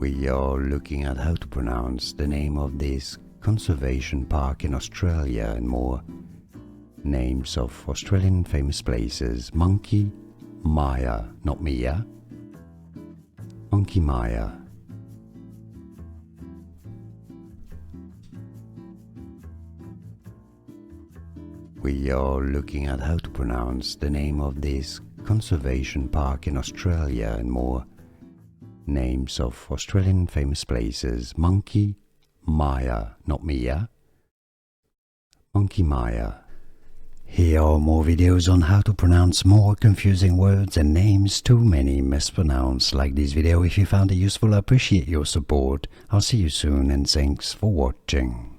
We are looking at how to pronounce the name of this conservation park in Australia and more. Names of Australian famous places: Monkey Maya, not Mia. Monkey Maya. We are looking at how to pronounce the name of this conservation park in Australia and more. Names of Australian famous places: Monkey Maya, not Mia. Monkey Maya. Here are more videos on how to pronounce more confusing words and names too many mispronounced. Like this video if you found it useful. I appreciate your support. I'll see you soon and thanks for watching.